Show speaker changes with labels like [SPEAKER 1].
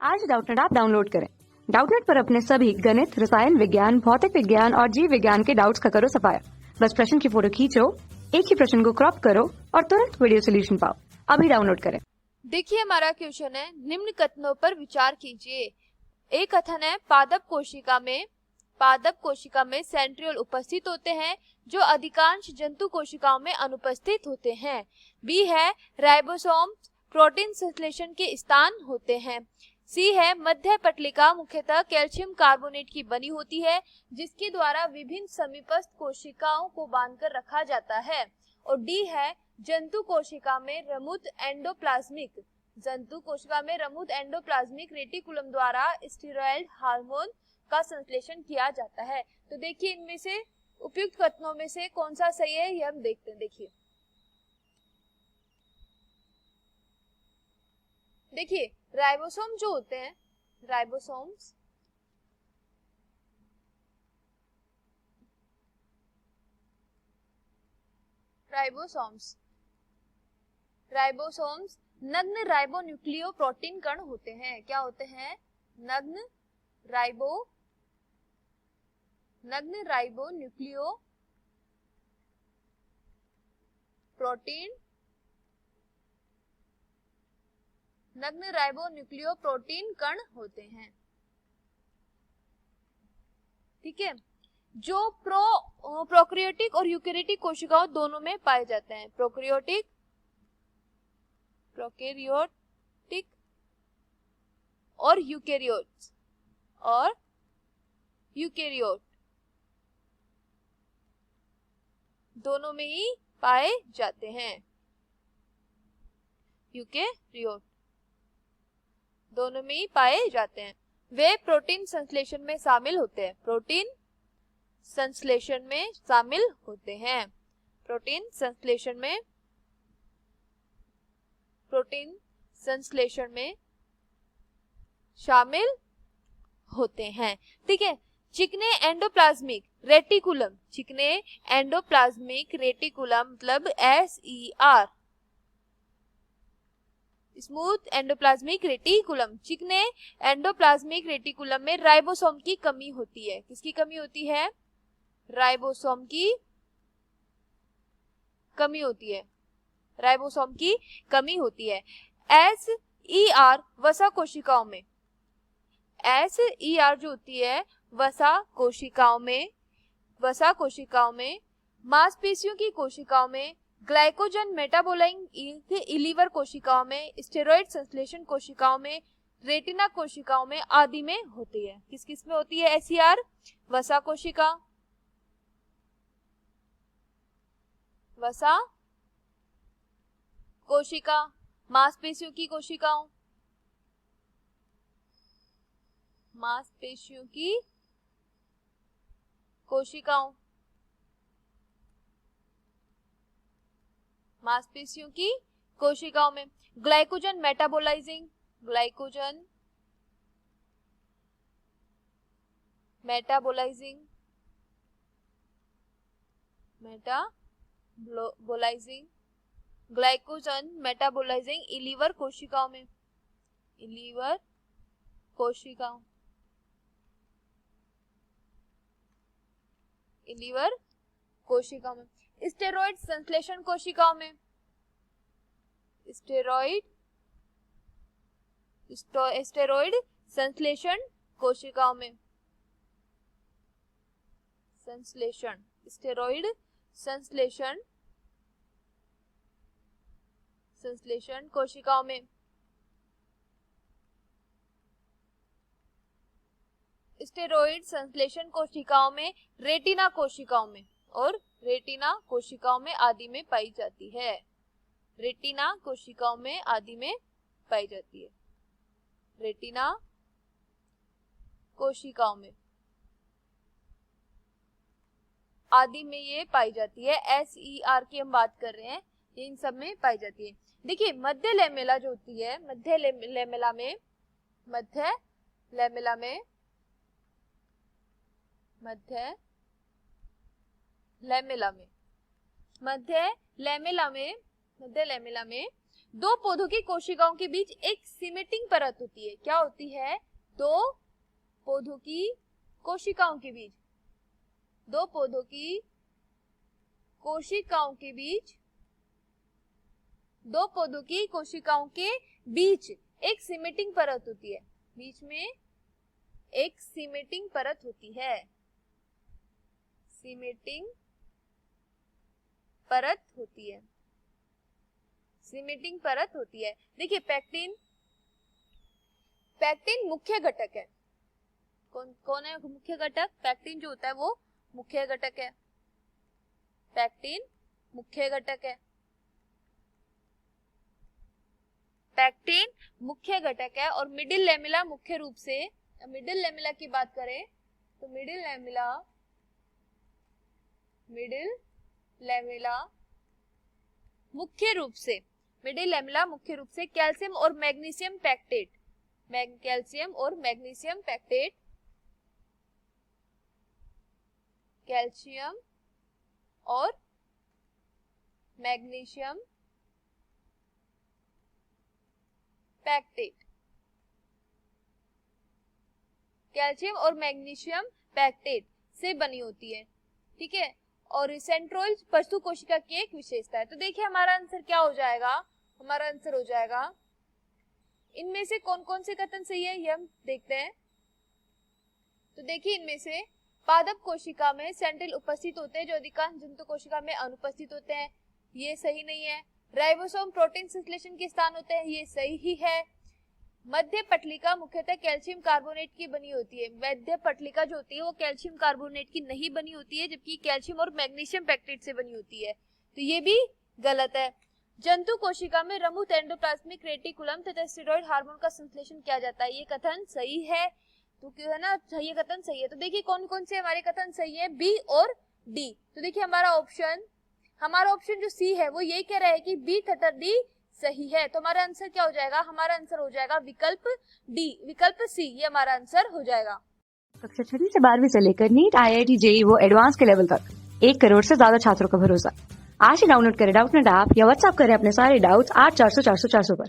[SPEAKER 1] आज Doubtnut app download करें। Doubtnut पर अपने सभी गणित, रसायन विज्ञान, भौतिक विज्ञान और जीव विज्ञान के डाउट्स का करो सफाया। बस प्रश्न की फोटो खींचो, एक ही प्रश्न को क्रॉप करो और तुरंत वीडियो सोल्यूशन पाओ। अभी डाउनलोड करें।
[SPEAKER 2] देखिए हमारा क्वेश्चन है, निम्न कथनों पर विचार कीजिए। एक कथन है, पादप कोशिका में सेंट्रियोल उपस्थित होते हैं जो अधिकांश जंतु कोशिकाओं में अनुपस्थित होते हैं। बी है, राइबोसोम प्रोटीन संश्लेषण के स्थान होते हैं। सी है, मध्य पटलिका मुख्यतः कैल्शियम कार्बोनेट की बनी होती है जिसके द्वारा विभिन्न समीपस्थ कोशिकाओं को बांधकर रखा जाता है। और डी है, जंतु कोशिका में रमुद एंडोप्लाज्मिक रेटिकुलम द्वारा स्टेरॉयड हार्मोन का संश्लेषण किया जाता है। तो देखिए इनमें से उपयुक्त कथनों में से कौन सा सही है ये हम देखते हैं। देखिए राइबोसोम जो होते हैं, राइबोसोम्स नग्न राइबोन्यूक्लियोप्रोटीन कण होते हैं। क्या होते हैं? नग्न राइबोन्यूक्लियोप्रोटीन कण होते हैं। ठीक है, जो प्रोकैरियोटिक और यूकेरियोटिक कोशिकाओं दोनों में पाए जाते हैं। प्रोकैरियोटिक और यूकेरियोट दोनों में ही पाए जाते हैं। यूकेरियोट दोनों में ही पाए जाते हैं। वे प्रोटीन संश्लेषण में शामिल होते हैं। प्रोटीन संश्लेषण में शामिल होते हैं। ठीक है, चिकने एंडोप्लाज्मिक रेटिकुलम मतलब SER, स्मूथ एंडोप्लाज्मिक रेटिकुलम, चिकने एंडोप्लाज्मिक रेटिकुलम में राइबोसोम की कमी होती है। किसकी कमी होती है? राइबोसोम की कमी होती है। SER वसा कोशिकाओं में मांसपेशियों की कोशिकाओं में, ग्लाइकोजन मेटाबोलाइजिंग इलीवर कोशिकाओं में, स्टेरॉइड संश्लेषण कोशिकाओं में, रेटिना कोशिकाओं में आदि में होती है। किस में होती है SER? वसा कोशिका, मांसपेशियों की कोशिकाओं में, ग्लाइकोजन मेटाबोलाइजिंग इलीवर कोशिकाओं में, स्टेरॉइड संश्लेषण कोशिकाओं में, स्टेरॉइड संश्लेषण कोशिकाओं में, स्टेरॉइड संश्लेषण कोशिकाओं में, स्टेरॉइड संश्लेषण कोशिकाओं में, रेटिना कोशिकाओं में और रेटिना कोशिकाओं में आदि में पाई जाती है। रेटिना कोशिकाओं में आदि में ये पाई जाती है। SER की हम बात कर रहे हैं, इन सब में पाई जाती है। देखिए मध्य लेमेला जो होती है, मध्य लेमेला में दो पौधों की कोशिकाओं के बीच एक सीमेटिंग परत होती है। क्या होती है? दो पौधों की कोशिकाओं के बीच, दो पौधों की कोशिकाओं के बीच, दो पौधों की कोशिकाओं के बीच एक सीमेटिंग परत होती है। बीच में एक सीमेटिंग परत होती है, सीमेटिंग परत होती है, सीमेटिंग परत होती है। देखिए पैक्टिन, पैक्टिन मुख्य घटक है। कौन है मुख्य घटक? पैक्टिन जो होता है वो मुख्य घटक है, पैक्टिन मुख्य घटक है, पैक्टिन मुख्य घटक है। और मिडिल लेमिला मुख्य रूप से, मिडिल लेमिला की बात करें तो मिडिल लेमिला मुख्य रूप से, मिडिल लेमिला मुख्य रूप से कैल्शियम और मैग्नीशियम पैक्टेट, कैल्शियम और मैग्नीशियम पैक्टेट, कैल्शियम और मैग्नीशियम पैक्टेट, कैल्शियम और मैग्नीशियम पैक्टेट से बनी होती है। ठीक है, और सेंट्रोइड पशु कोशिका की एक विशेषता है। तो देखिए हमारा आंसर क्या हो जाएगा? हमारा आंसर हो जाएगा, इनमें से कौन कौन से कथन सही है ये हम देखते हैं। तो देखिए इनमें से पादप कोशिका में सेंट्रल उपस्थित होते हैं जो अधिकांश जंतु कोशिका में अनुपस्थित होते हैं, ये सही नहीं है। राइबोसोम प्रोटीन संश्लेषण के स्थान होते हैं, ये सही ही है। मध्य पटलिका मुख्यतः कैल्शियम कार्बोनेट की बनी होती है, मध्य पटलिका जो होती है वो कैल्शियम कार्बोनेट की नहीं बनी होती है, जबकि कैल्शियम और मैग्नीशियम पैक्टेट से बनी होती है, तो ये भी गलत है। जंतु कोशिका में रमुत एंडोप्लाज्मिक रेटिकुलम तथा स्टेरॉइड हार्मोन का संश्लेषण किया जाता है, ये कथन सही है। तो क्यों है ना, ये कथन सही है। तो देखिए कौन कौन से हमारे कथन सही है, बी और डी। तो देखिए हमारा ऑप्शन जो सी है वो ये कह रहा है कि बी तथा डी सही है। तो हमारा आंसर क्या हो जाएगा? हमारा आंसर हो जाएगा विकल्प डी, विकल्प सी, ये हमारा आंसर हो जाएगा।
[SPEAKER 1] कक्षा 6 से 12वीं से लेकर नीट, IIT, JEE वो एडवांस के लेवल तक 1 करोड़ से ज्यादा छात्रों का भरोसा। आज ही डाउनलोड करें डाउटनेट ऐप या व्हाट्सएप करें अपने सारे डाउट्स 8400 400 400 पर।